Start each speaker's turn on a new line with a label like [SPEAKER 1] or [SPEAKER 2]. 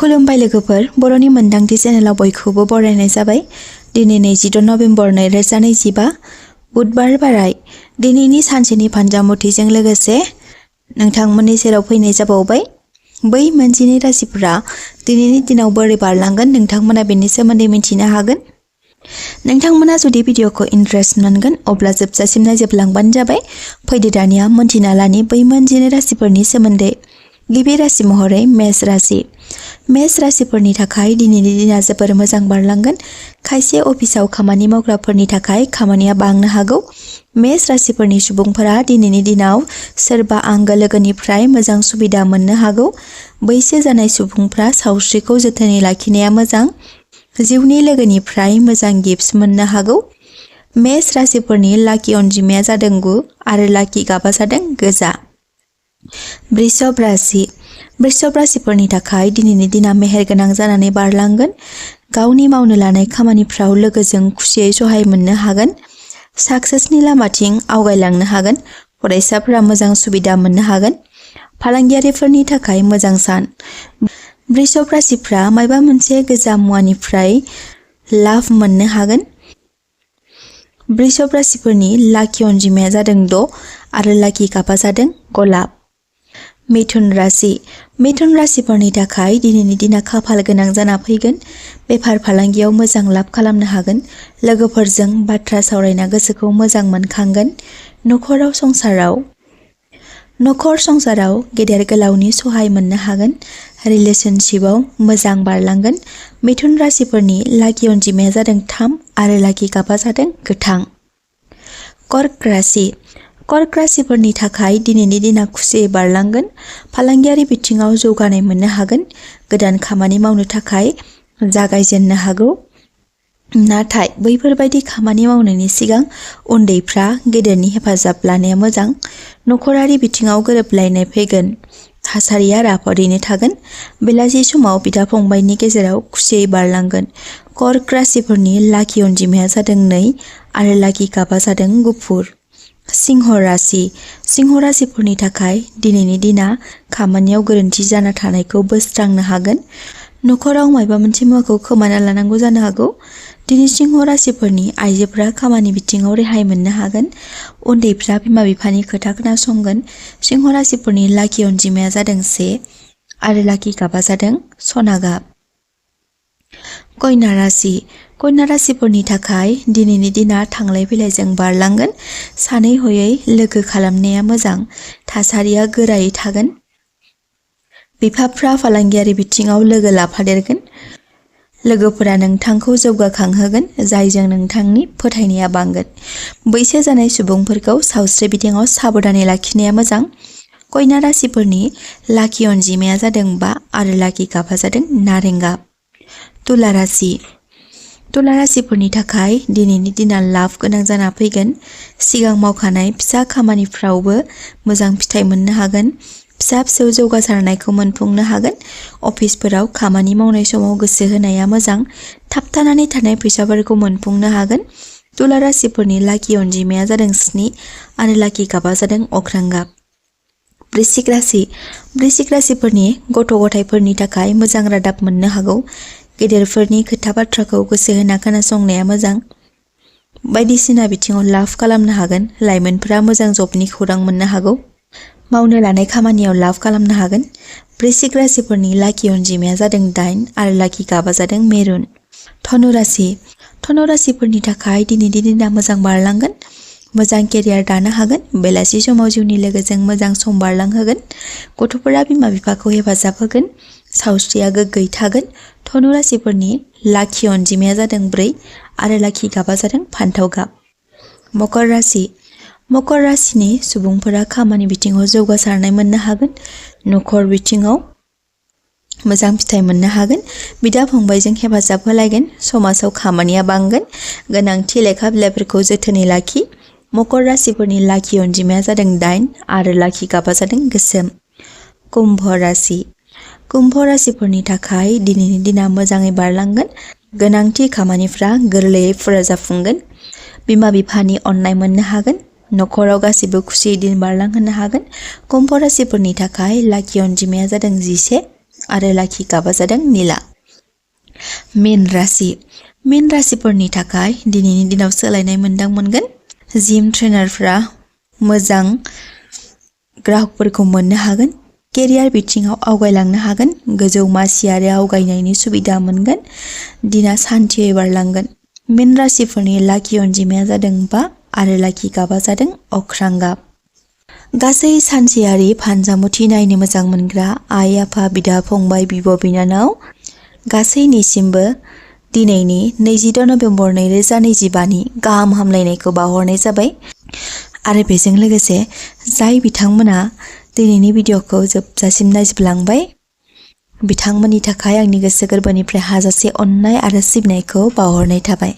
[SPEAKER 1] खुलुमबाय लोगोफोर बर'नि मोनदांथि चेनेलाव बयखौबो बरायनाय जाबाय। दिनै 22 नभेम्बर 2025 बुधबार बाराय। दिनैनि सानसेनि फानजामुथिजों लोगोसे नोंथांमोननि सेराव फैनाय जाबावबाय। बै मोनजिनै राशिफोरा दिनैनि दिनाव बोरै बारलांगोन नोंथांमोना बेनि सोमोन्दै मिथिनो हागोन। नोंथांमोना जुदि भिडिअखौ इन्टारेस्ट मोनगोन अब्ला जोबजासिम नायजोबलांबानो जाबाय। फैदो दानिया मोनथिना लानि बै मोनजिनै राशिफोरनि सोमोन्दै। गिबि राशि महरै मेष राशि। मेष राशिफोरनि थाखाय दिनैनि दिना जोबोर मोजां बारलांगोन। खायसे अफिसाव खामानि मावग्राफोरनि थाखाय खामानिया बांनो हागौ। मेष राशिफोरनि सुबुंफोरा दिनैनि दिनाव सोरबा आंगो लोगोनिफ्राय मोजां सुबिदा मोननो हागौ। बैसो जानाय सुबुंफ्रा सावस्रिखौ जोथोनै लाखिनाया मोजां। जिउनि लोगोनिफ्राय मोजां गिफ्ट्स मोननो हागौ। मेष राशिफोरनि लाकि अनजिमाया जादों 9 आरो लाकि गाबा जादों गोजा। वृषभ राशि। वृषभ राशिफोरनि थाखाय दिनैनि दिना मेहेरगोनां जानानै बारलांगोन। गावनि मावनो लानाय खामानिफ्राव लोगोजों खुसियै सहाय मोननो हागोन। साक्सेसनि लामाथिं आवगायलांनो हागोन। फरायसाफोरा मोजां सुबिदा मोननो हागोन। फालांगियारिफोरनि थाखाय मोजां सान। वृषभ राशिफ्रा मायबा मोनसे गोजाम मुवानिफ्राय लाभ मोननो हागोन। वृषभ राशिफोरनि लाकि अनजिमाया जादों 6 आरो लाकि गाबा जादों गलाब। मिथुन राशि। मिथुन राशिफोरनि थाखाय दिनैनि दिना खाफाल गोनां जाना फैगोन। बेफार फालांगियाव मोजां लाब खालामनो हागोन। लोगोफोरजों बाथ्रा सावरायना गोसोखौ मोजां मोनखांगोन। नखर संसाराव गेदेर गोलावनि सहाय मोननो हागोन। रिलेशनशिपआव मोजां बारलांगोन। मिथुन राशिफोरनि लाकि अनजिमाया जादों 3 आरो लाकि गाबा जादों गोथां। कर्क राशि। कर्क राशिफोरनि थाखाय दिनैनि दिना खुसियै बारलांगोन। फालांगियारि बिथिङाव जौगानाय मोननो हागोन। गोदान खामानि मावनो थाखाय जागायजेननो हागौ। नाथाय बैफोरबायदि खामानि मावनायनि सिगां उन्दैफ्रा गेदेरनि हेफाजाब लानाया मोजां। नखरारि बिथिङाव गोरोबलायनाय फैगोन। थासारिया राफोदैनो थागोन। बेलासि समाव बिदा फंबायनि गेजेराव खुसियै बारलांगोन। कर्क राशिफोरनि लाकि अनजिमाया जादों 2 आरो लाकि गाबा जादों गुफुर। सिंह राशि। सिंह राशिफोरनि थाखाय दिनैनि दिना खामानियाव गोरोन्थि जाना थानायखौ बोस्रांनो हागोन। नखराव मायबा मोनसे मुवाखौ खोमाना लानांगौ जानो हागौ। दिनै सिंह राशिफोरनि आइजोफोरा खामानि बिथिङाव रेहाय मोननो हागोन। उन्दैफ्रा बिमा बिफानि खोथा खोनासंगोन। सिंह राशिफोरनि लाकि अनजिमाया जादों 1 आरो लाकि गाबा जादों सना गाब। कन्या राशि। कन्या राशिफोरनि थाखाय दिनैनि दिना थांलाय फैलायजों बारलांगोन। सानै हयै लोगो खालामनाया मोजां। थासारिया गोरायै थागोन। बिफाफ्रा फालांगियारि बिथिङाव लोगो लाफादेरगोन। लोगोफोरा नोंथांखौ जौगाखांहोगोन जायजों नोंथांनि फोथायनाया बांगोन। बैसो जानाय सुबुंफोरखौ सावस्रि बिथिङाव साबधानै लाखिनाया मोजां। कन्या राशिफोरनि लाकि अनजिमाया जादों 5 आरो लाकि गाबा जादों नारें गाब। तुला राशि। तुला राशिफोरनि थाखाय दिनैनि दिना लाभ गोनां जाना फैगोन। सिगां मावखानाय फिसा खामानिफ्रावबो मोजां फिथाइ मोननो हागोन। फिसा फिसौ जौगासारनायखौ मोनफुंनो हागोन। अफिसफोराव खामानि मावनाय समाव गोसो होनाया मोजां। थाबथानानै थानाय फैसाफोरखौ मोनफुंनो हागोन। तुला राशिफोरनि लाकि अनजिमाया जादों 7 आरो लाकि गाबा जादों अख्रां गाब। वृश्चिक राशि। वृश्चिक राशिफोरनि गथ' गथायफोरनि थाखाय मोजां रादाब मोननो हागौ। गेदेरफोरनि खोथा बाथ्राखौ गोसो होना खोनासंनाया मोजां। बायदिसिना बिथिङाव लाभ खालामनो हागोन। लाइमोनफोरा मोजां जबनि खौरां मोननो हागौ। मावनो लानाय खामानियाव लाभ खालामनो हागोन। वृश्चिक राशिफोरनि लाकि अनजिमाया जादों 8 आरो लाकि गाबा जादों मेरुन। धनु राशि। धनु राशिफोरनि थाखाय दिनैनि दिना मोजां बारलांगोन। मोजां केरियार दानो हागोन। बेलासि समाव जिउनि लोगोजों मोजां सम बारलांहोगोन। गथ'फोरा बिमा बिफाखौ हेफाजाब होगोन। सावस्रिया गोग्गोयै थागोन। धनु राशिफोरनि लाकि अनजिमाया जादों 4 आरो लाकि गाबा जादों फान्थाव गाब। मकर राशि। मकर राशिनि सुबुंफोरा खामानि बिथिङाव जौगासारनाय मोननो हागोन। नखर बिथिङाव मोजां फिथाइ मोननो हागोन। बिदा फंबायजों हेफाजाब होलायगोन। समाजाव खामानिया बांगोन। गोनांथि लेखा बिलाइफोरखौ जोथोनै लाखि। मकर राशिफोरनि लाकि अनजिमाया जादों 8 आरो लाकि गाबा जादों गोसोम। कुम्भ राशि। कुम्भ राशिफोरनि थाखाय दिनैनि दिना मोजाङै बारलांगोन। गोनांथि खामानिफ्रा गोरलैयै फुरा जाफुंगोन। बिमा बिफानि अननाय मोननो हागोन। नखराव गासिबो खुसियै दिन बारलांहोनो हागोन। कुम्भ राशिफोरनि थाखाय लाकि अनजिमाया जादों 11 आरो लाखि गाबा जादों निला। मीन राशिफोरनि थाखाय दिनैनि दिनाव सोलायनाय मोनगोन। जिम ट्रेनारफ्रा मोजां ग्राहकफोरखौ मोननो हागोन। केरियार बिथिङाव आवगायलांनो हागोन। गोजौ मासि आरो आवगायनायनि सुबिदा मोनगोन। दिना सान्थियै बारलांगोन। मीन राशिफोरनि लाखि अनजिमाया जादों 5 आरो लाखि गाबा जादों अख्रां गाब। गासै सानसेयारि फानजामुथि नायनो मोजां मोनग्रा आइ आफा बिदा फंबाय बिब' बिनानाव गासैनिसिमबो दिनैनि 26 नभेम्बर 2025नि गाहाम हामलायनायखौ बावहरनाय जाबाय। आरो बेजों लोगोसे जाय बिथांमोना दिनैनि भिडिअ'खौ जोबजासिम नायजोबलांबाय बिथांमोननि थाखाय आंनि गोसो गोरबोनिफ्राय हाजासे अननाय आरो सिबिनायखौ बावहरनाय थाबाय।